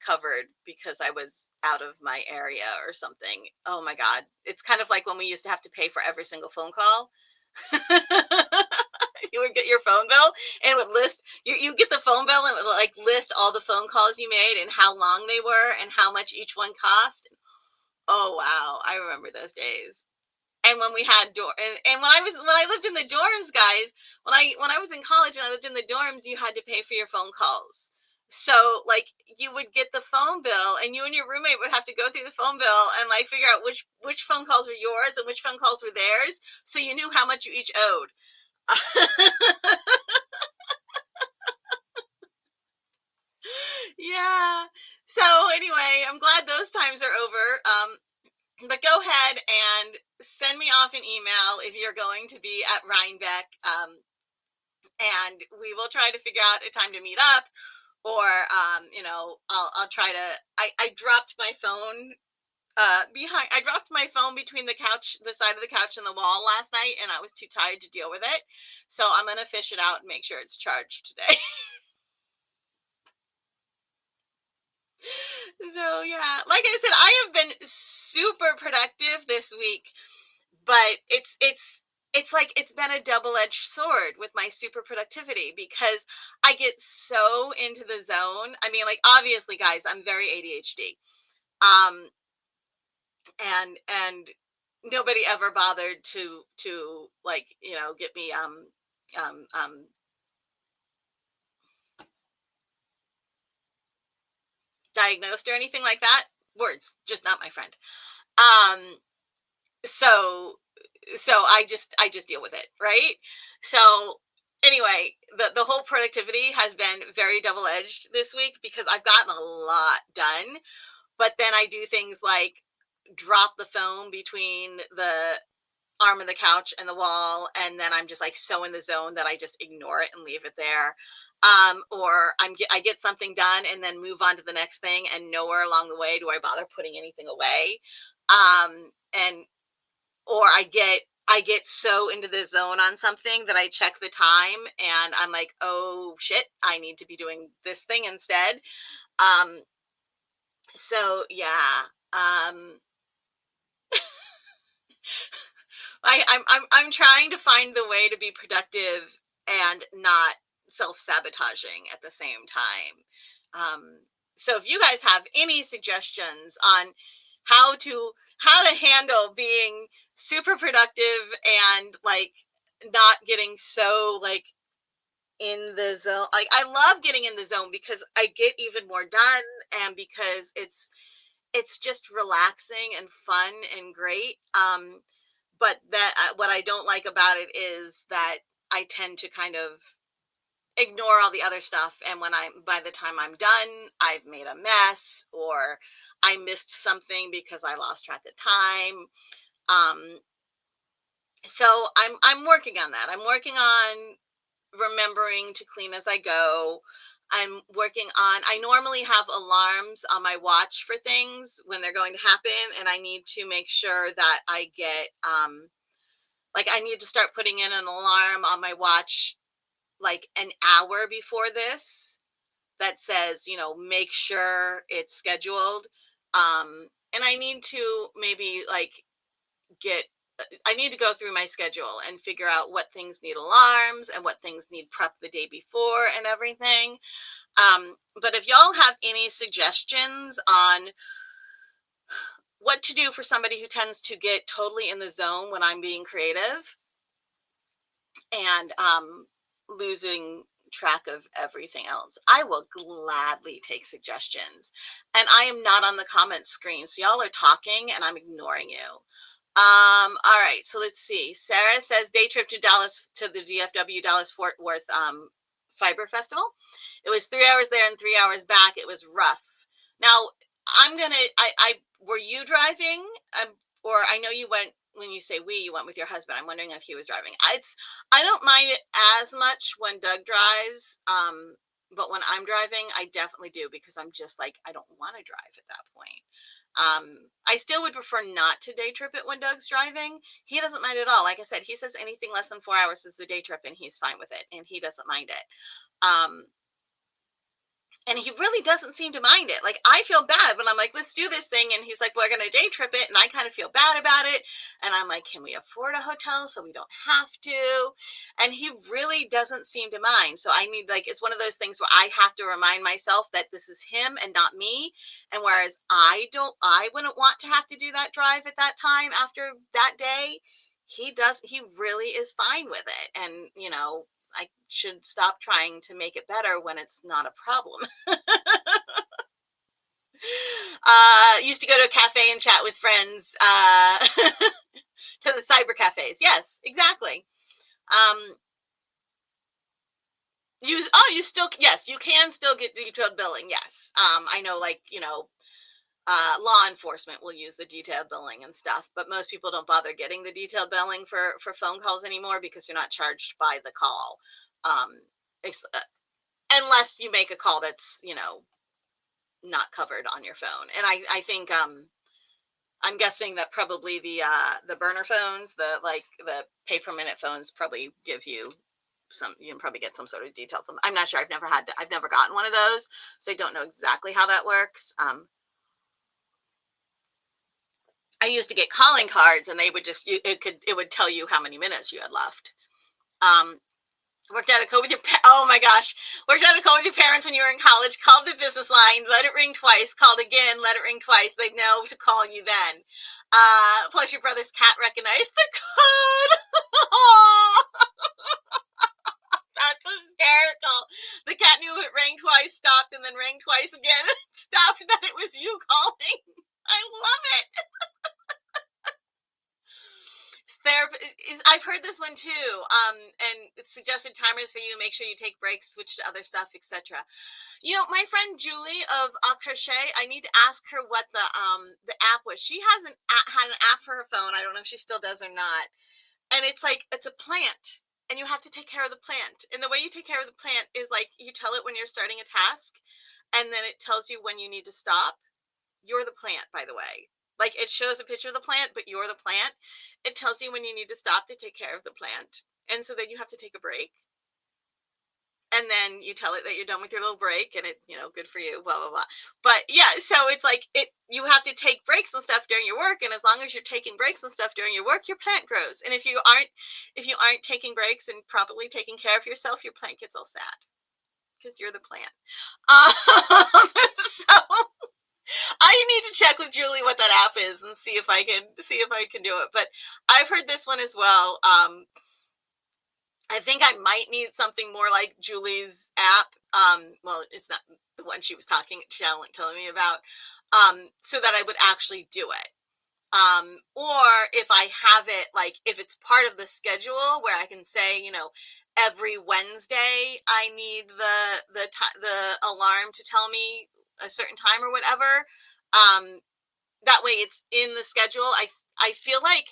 covered because I was out of my area or something. Oh my God. It's kind of like when we used to have to pay for every single phone call. You would get your phone bill and it would list you get the phone bill and it would like list all the phone calls you made and how long they were and how much each one cost. Oh wow, I remember those days. And when we had and when I lived in the dorms, guys, when I was in college and I lived in the dorms, you had to pay for your phone calls. So like you would get the phone bill and you and your roommate would have to go through the phone bill and like figure out which phone calls were yours and which phone calls were theirs, so you knew how much you each owed. Yeah. So anyway, I'm glad those times are over. But go ahead and send me off an email if you're going to be at Rhinebeck, and we will try to figure out a time to meet up. Or I'll try to. I dropped my phone behind. I dropped my phone between the side of the couch, and the wall last night, and I was too tired to deal with it. So I'm gonna fish it out and make sure it's charged today. So yeah, like I said, I have been super productive this week, but it's like it's been a double-edged sword with my super productivity because I get so into the zone. I mean, like obviously, guys, I'm very ADHD. Um, and nobody ever bothered to like, get me um um diagnosed or anything like that. Words, just not my friend. Um, so I just deal with it, right? So anyway, the whole productivity has been very double-edged this week because I've gotten a lot done, but then I do things like drop the phone between the arm of the couch and the wall, and then I'm just like so in the zone that I just ignore it and leave it there. Or I get something done and then move on to the next thing, and nowhere along the way do I bother putting anything away. And or I get so into the zone on something that I check the time and I'm like, oh shit, I need to be doing this thing instead. Um, so yeah. Um, I'm trying to find the way to be productive and not self-sabotaging at the same time. So if you guys have any suggestions on how to handle being super productive and like not getting so like in the zone, like I love getting in the zone because I get even more done and because it's just relaxing and fun and great. But that what I don't like about it is that I tend to kind of ignore all the other stuff, and by the time I'm done, I've made a mess, or I missed something because I lost track of time. So I'm working on that. I'm working on remembering to clean as I go. I'm working on, I normally have alarms on my watch for things when they're going to happen, and I need to make sure that I get, like, I need to start putting in an alarm on my watch like an hour before this that says, you know, make sure it's scheduled. And I need to maybe like I need to go through my schedule and figure out what things need alarms and what things need prep the day before and everything. But if y'all have any suggestions on what to do for somebody who tends to get totally in the zone when I'm being creative and losing track of everything else, I will gladly take suggestions. And I am not on the comment screen, so y'all are talking and I'm ignoring you. All right, so let's see. Sarah says day trip to Dallas, to the DFW Dallas Fort Worth Fiber Festival. It was 3 hours there and 3 hours back. It was rough. Now I were you driving? Or I know you went, when you say you went with your husband. I'm wondering if he was driving. I don't mind it as much when Doug drives. But when I'm driving, I definitely do, because I'm just like, I don't want to drive at that point. I still would prefer not to day trip it when Doug's driving. He doesn't mind at all. Like I said, he says anything less than 4 hours is the day trip and he's fine with it, and he doesn't mind it. And he really doesn't seem to mind it. Like, I feel bad when I'm like, let's do this thing. And he's like, we're going to day trip it. And I kind of feel bad about it. And I'm like, can we afford a hotel so we don't have to? And he really doesn't seem to mind. So I need, like, it's one of those things where I have to remind myself that this is him and not me. And whereas I wouldn't want to have to do that drive at that time after that day, he really is fine with it. And, you know, I should stop trying to make it better when it's not a problem. Used to go to a cafe and chat with friends, to the cyber cafes. Yes, exactly. Yes, you can still get detailed billing. Yes. I know, like, you know, law enforcement will use the detailed billing and stuff, but most people don't bother getting the detailed billing for phone calls anymore, because you're not charged by the call. Unless you make a call that's, you know, not covered on your phone. And I think, I'm guessing that probably the burner phones, the pay per minute phones, probably give you you can probably get some sort of details. I'm not sure. I've never gotten one of those, so I don't know exactly how that works. I used to get calling cards, and they would it would tell you how many minutes you had left. Worked out a code with your oh my gosh, worked out a code with your parents when you were in college. Called the business line, let it ring twice. Called again, let it ring twice. They'd know to call you then. Plus, your brother's cat recognized the code. That's hysterical. The cat knew it rang twice, stopped, and then rang twice again, and stopped, and then it was you calling. I love it. I've heard this one too, and it's suggested timers for you. Make sure you take breaks, switch to other stuff, etc. You know, my friend Julie of Crochet, I need to ask her what the app was. She had an app for her phone. I don't know if she still does or not. And it's like, it's a plant, and you have to take care of the plant. And the way you take care of the plant is, like, you tell it when you're starting a task, and then it tells you when you need to stop. You're the plant, by the way. Like, it shows a picture of the plant, but you're the plant. It tells you when you need to stop to take care of the plant. And so then you have to take a break. And then you tell it that you're done with your little break, and it's, you know, good for you, blah, blah, blah. But yeah, so it's like, you have to take breaks and stuff during your work. And as long as you're taking breaks and stuff during your work, your plant grows. And if you aren't taking breaks and properly taking care of yourself, your plant gets all sad, because you're the plant. So I need to check with Julie what that app is and see if I can do it. But I've heard this one as well. I think I might need something more like Julie's app. Well, it's not the one she was telling me about, so that I would actually do it. Or if I have it, like if it's part of the schedule where I can say, you know, every Wednesday I need the alarm to tell me a certain time or whatever. That way it's in the schedule. I feel like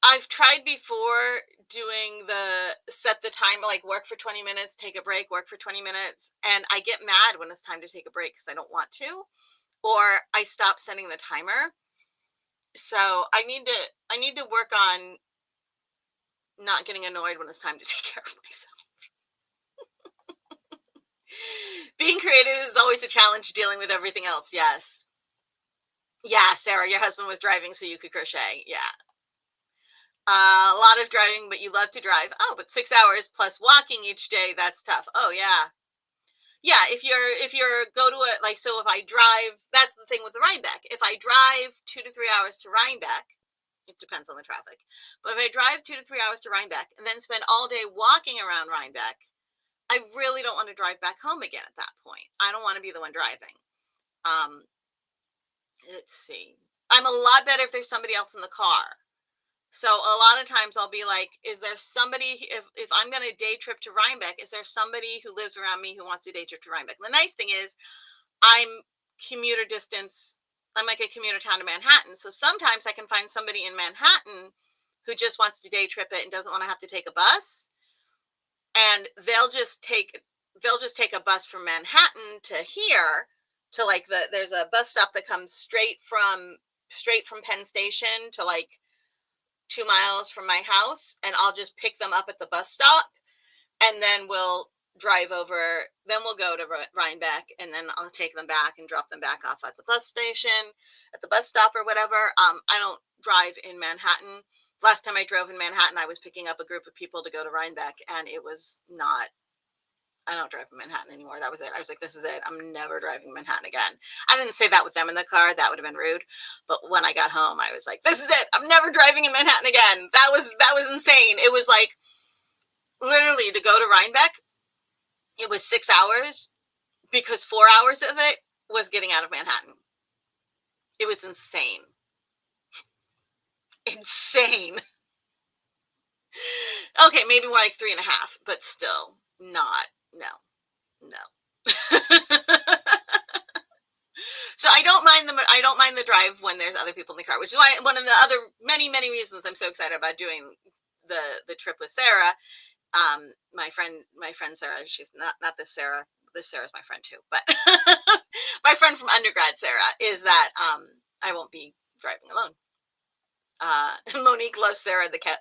I've tried before doing the set the time, like work for 20 minutes, take a break, work for 20 minutes. And I get mad when it's time to take a break because I don't want to, or I stop setting the timer. So I need to work on not getting annoyed when it's time to take care of myself. Being creative is always a challenge dealing with everything else. Yes. Yeah, Sarah, your husband was driving so you could crochet. Yeah. A lot of driving, but you love to drive. Oh, but 6 hours plus walking each day, that's tough. Oh, yeah. Yeah, if you're go to it, like, so if I drive, that's the thing with the Rhinebeck. If I drive 2 to 3 hours to Rhinebeck, it depends on the traffic. But if I drive 2 to 3 hours to Rhinebeck and then spend all day walking around Rhinebeck, I really don't want to drive back home again at that point. I don't want to be the one driving. Let's see. I'm a lot better if there's somebody else in the car. So a lot of times I'll be like, is there somebody, if I'm going to day trip to Rhinebeck, is there somebody who lives around me who wants to day trip to Rhinebeck? And the nice thing is I'm commuter distance. I'm like a commuter town to Manhattan. So sometimes I can find somebody in Manhattan who just wants to day trip it and doesn't want to have to take a bus. And they'll just take a bus from Manhattan to here to like there's a bus stop that comes straight from Penn Station to like 2 miles from my house, and I'll just pick them up at the bus stop, and then we'll drive over, then we'll go to Rhinebeck, and then I'll take them back and drop them back off at the bus station, at the bus stop or whatever. I don't drive in Manhattan. Last time I drove in Manhattan, I was picking up a group of people to go to Rhinebeck, and it was not, I don't drive in Manhattan anymore. That was it. I was like, this is it. I'm never driving Manhattan again. I didn't say that with them in the car. That would have been rude. But when I got home, I was like, this is it. I'm never driving in Manhattan again. That was insane. It was like literally to go to Rhinebeck, it was 6 hours because 4 hours of it was getting out of Manhattan. It was insane. Insane. Okay, maybe more like 3.5, but still not. No. So I don't mind the drive when there's other people in the car, which is why one of the other many reasons I'm so excited about doing the trip with Sarah. My friend Sarah, she's not this Sarah. This Sarah's my friend too, but my friend from undergrad, Sarah, is that I won't be driving alone. Monique loves Sarah, the cat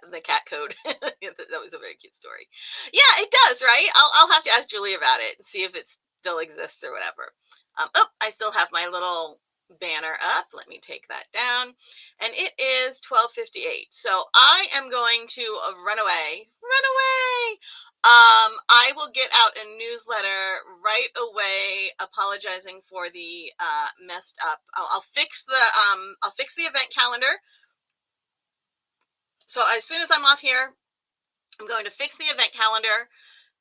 code. That was a very cute story. Yeah, it does, right? I'll have to ask Julie about it and see if it still exists or whatever. Oh, I still have my little banner up. Let me take that down. And it is 12:58. So I am going to run away. I will get out a newsletter right away, apologizing for the messed up. I'll fix the event calendar. So as soon as I'm off here, I'm going to fix the event calendar.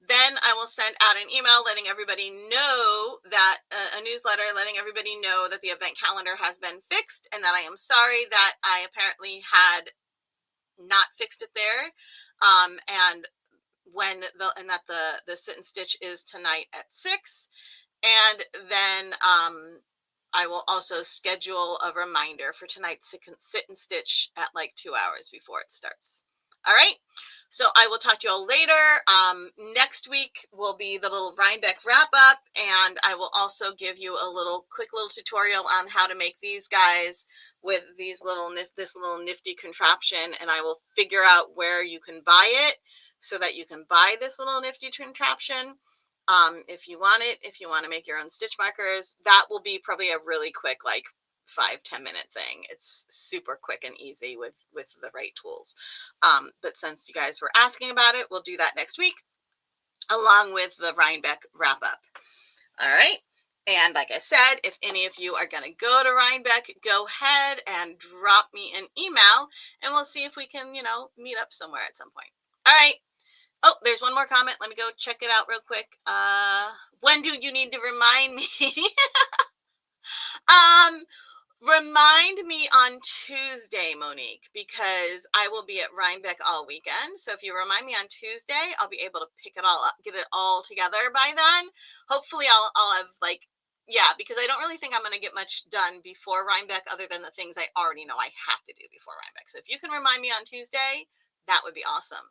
Then I will send out an email letting everybody know that a newsletter letting everybody know that the event calendar has been fixed and that I am sorry that I apparently had not fixed it there. And that the sit and stitch is tonight at 6. And then I will also schedule a reminder for tonight's sit and stitch at like 2 hours before it starts. All right. So I will talk to you all later. Next week will be the little Rhinebeck wrap up, and I will also give you a quick little tutorial on how to make these guys with this little nifty contraption, and I will figure out where you can buy it so that you can buy this little nifty contraption. If you want it, if you want to make your own stitch markers, that will be probably a really quick, like 5-10 minute thing. It's super quick and easy with the right tools. But since you guys were asking about it, we'll do that next week along with the Rhinebeck wrap up. All right. And like I said, if any of you are going to go to Rhinebeck, go ahead and drop me an email and we'll see if we can, meet up somewhere at some point. All right. Oh, there's one more comment. Let me go check it out real quick. When do you need to remind me? Remind me on Tuesday, Monique, because I will be at Rhinebeck all weekend. So if you remind me on Tuesday, I'll be able to pick it all up, get it all together by then. Hopefully I'll have like, yeah, because I don't really think I'm going to get much done before Rhinebeck other than the things I already know I have to do before Rhinebeck. So if you can remind me on Tuesday, that would be awesome.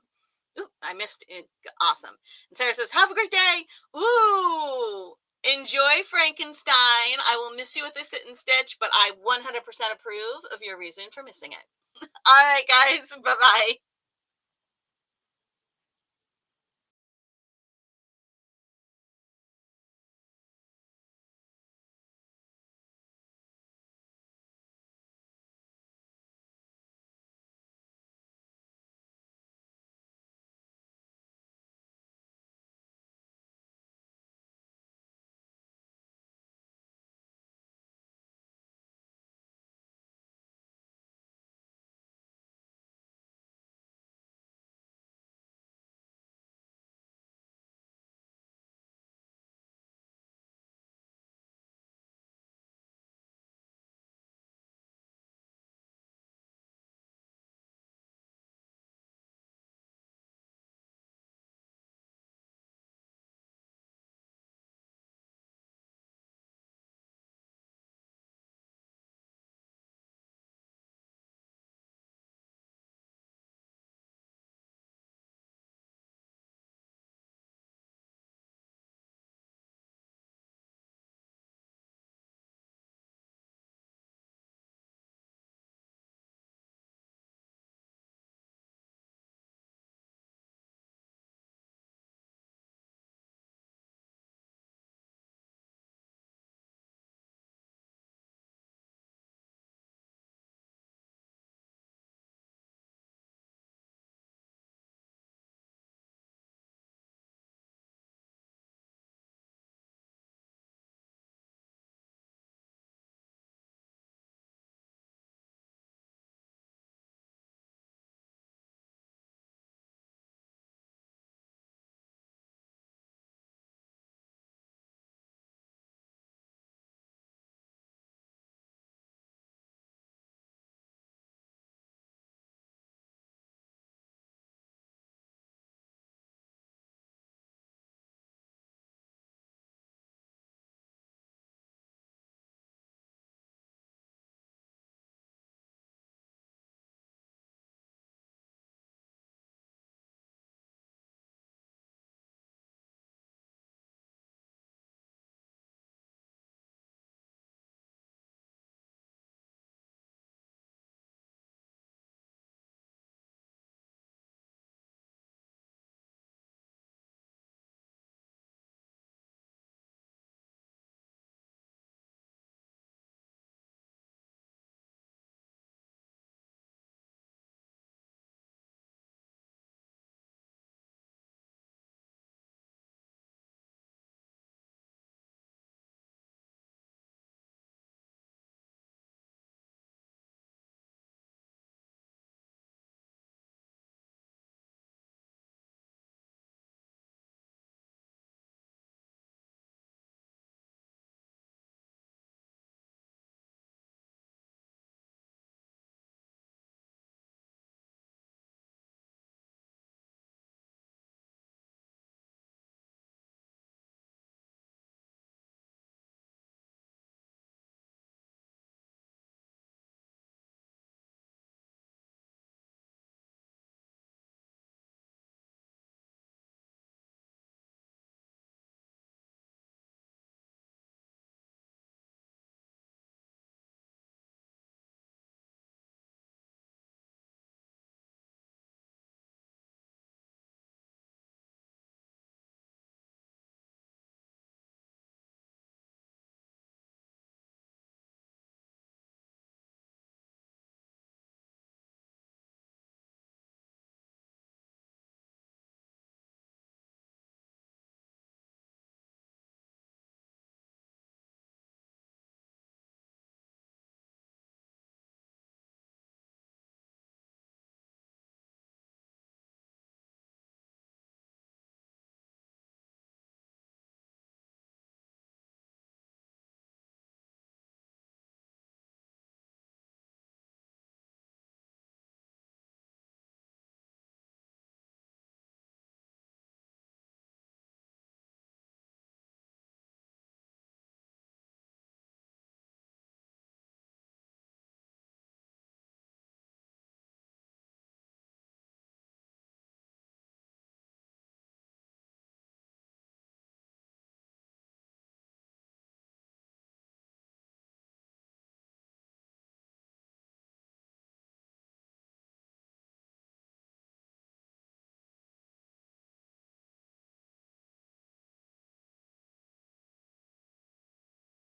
Ooh, I missed it. Awesome. And Sarah says, have a great day. Ooh, enjoy Frankenstein. I will miss you with the sit and stitch, but I 100% approve of your reason for missing it. All right, guys. Bye-bye.